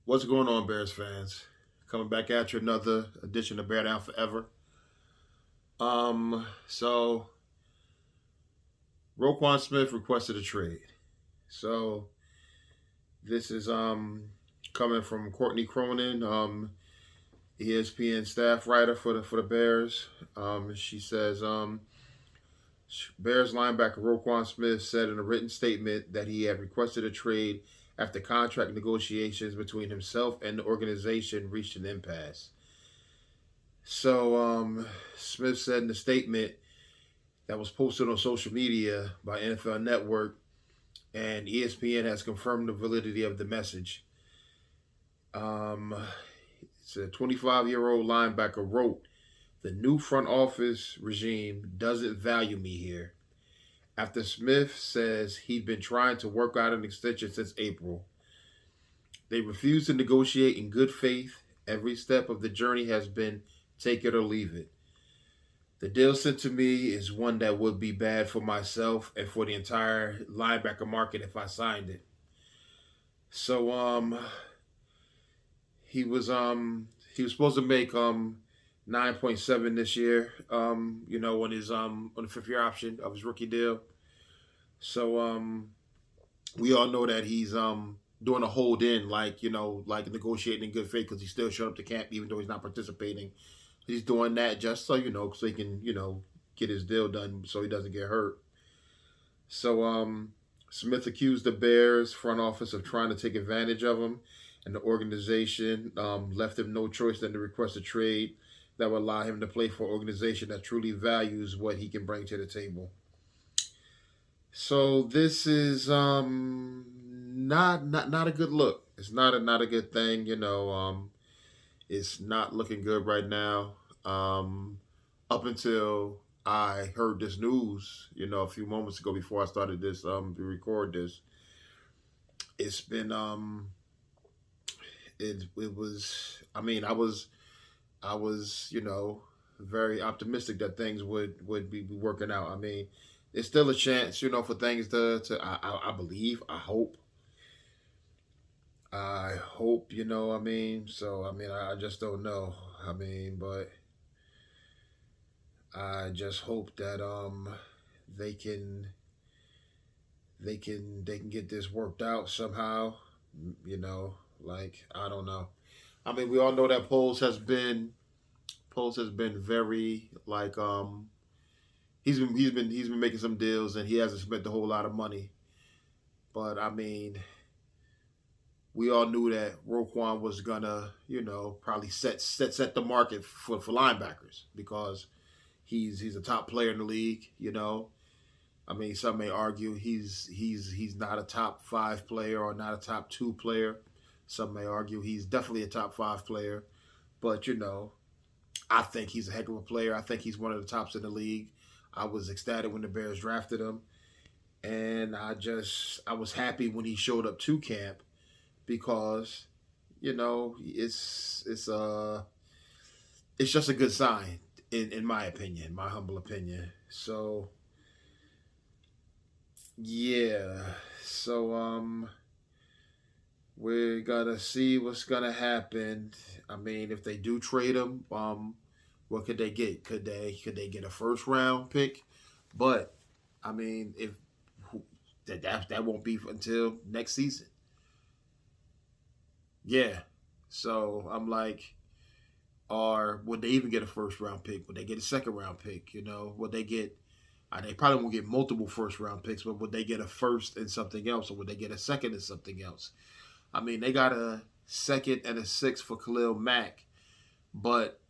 What's going on, Bears fans? Coming back at you another edition of Bear Down Forever. So Roquan Smith requested a trade. So this is coming from Courtney Cronin, ESPN staff writer for the Bears. She says Bears linebacker Roquan Smith said in a written statement that he had requested a trade after contract negotiations between himself and the organization reached an impasse. So Smith said in the statement that was posted on social media by NFL Network, and ESPN has confirmed the validity of the message. It's a 25-year-old linebacker wrote, "The new front office regime doesn't value me here." After Smith says he'd been trying to work out an extension since April. They refuse to negotiate in good faith. Every step of the journey has been take it or leave it. The deal sent to me is one that would be bad for myself and for the entire linebacker market if I signed it. So he was supposed to make 9.7 this year, on his on the 5th year option of his rookie deal. So we all know that he's doing a hold in, like negotiating in good faith because he's still showing up to camp even though he's not participating. He's doing that just so he can get his deal done so he doesn't get hurt. So Smith accused the Bears front office of trying to take advantage of him, and the organization left him no choice than to request a trade that would allow him to play for an organization that truly values what he can bring to the table. So this is not a good look. It's not a good thing. It's not looking good right now. Up until I heard this news, a few moments ago before I started this to record this, it's been it was. I mean, I was very optimistic that things would be working out. I mean, there's still a chance, for things to I believe, I hope. I just don't know. But I just hope that they can get this worked out somehow. I don't know. We all know that Poles has been very he's been making some deals and he hasn't spent a whole lot of money. But we all knew that Roquan was gonna, probably set the market for linebackers because he's a top player in the league. Some may argue he's not a top 5 player or not a top 2 player. Some may argue he's definitely a top 5 player. But I think he's a heck of a player. I think he's one of the tops in the league. I was ecstatic when the Bears drafted him, and I was happy when he showed up to camp because it's just a good sign in my opinion, my humble opinion. So yeah, we're gonna see what's gonna happen. If they do trade him, what could they get? Could they get a first round pick? But if that won't be until next season. Yeah. So I'm like, or would they even get a first round pick? Would they get a second round pick? Would they get? They probably won't get multiple first round picks, but would they get a first and something else, or would they get a second and something else? They got a second and a sixth for Khalil Mack, but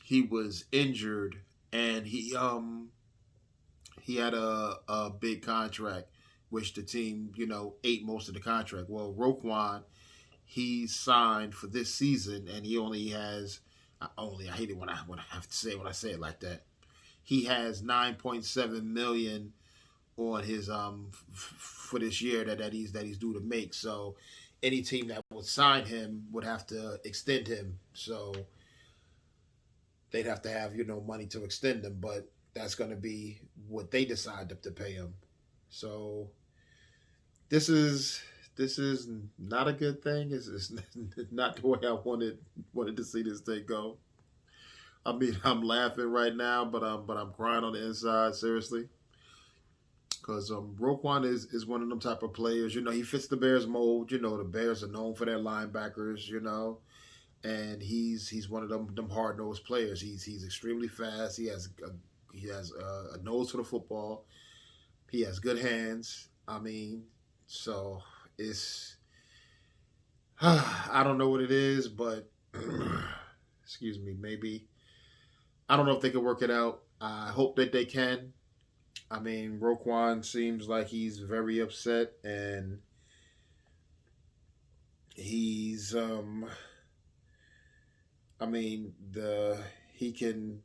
he was injured and he had a big contract, which the team ate most of the contract. Well, Roquan, he signed for this season, and he only has I hate it when I have to say it when I say it like that. He has 9.7 million on his for this year that he's due to make. So any team that would sign him would have to extend him. So they'd have to have money to extend him, but that's going to be what they decide to pay him. So this is this is not a good thing. It's not the way I wanted to see this thing go. I mean, I'm laughing right now, but I'm crying on the inside. Seriously, because Roquan is one of them type of players. You know, he fits the Bears mold. You know, the Bears are known for their linebackers. You know, and he's one of them hard nosed players. He's extremely fast. He has a nose for the football. He has good hands. I mean, so it's I don't know what it is, but excuse me, maybe I don't know if they can work it out. I hope that they can. I mean, Roquan seems like he's very upset, and he's I mean the he can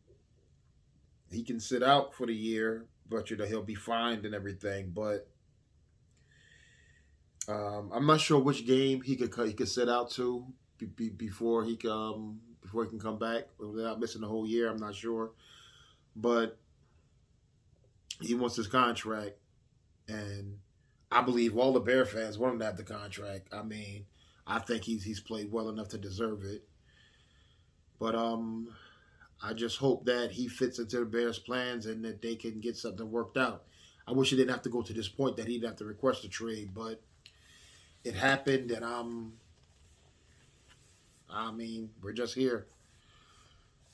sit out for the year, but you know he'll be fined and everything. But I'm not sure which game he could sit out to before he can come back without missing the whole year. I'm not sure, but he wants his contract, and I believe all the Bear fans want him to have the contract. I mean, I think he's played well enough to deserve it. But I just hope that he fits into the Bears' plans and that they can get something worked out. I wish it didn't have to go to this point that he'd have to request a trade, but it happened, and I mean, we're just here.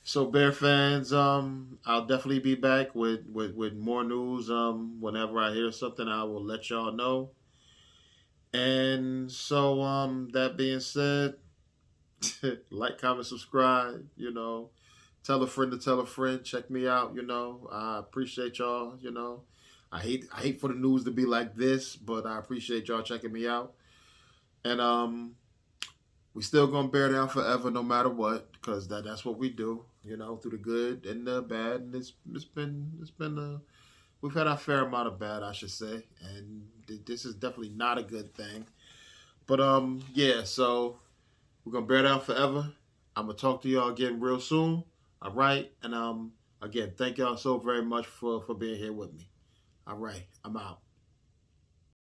So, Bear fans, I'll definitely be back with more news. Whenever I hear something, I will let y'all know. And so, that being said, like, comment, subscribe. You know, tell a friend to tell a friend. Check me out. You know, I appreciate y'all. You know, I hate for the news to be like this, but I appreciate y'all checking me out. And we still gonna bear down forever, no matter what, because that's what we do. You know, through the good and the bad, and it's been we've had our fair amount of bad, I should say, and this is definitely not a good thing. But yeah, so we're gonna bear down forever. I'm gonna talk to y'all again real soon. All right, and again, thank y'all so very much for being here with me. All right, I'm out.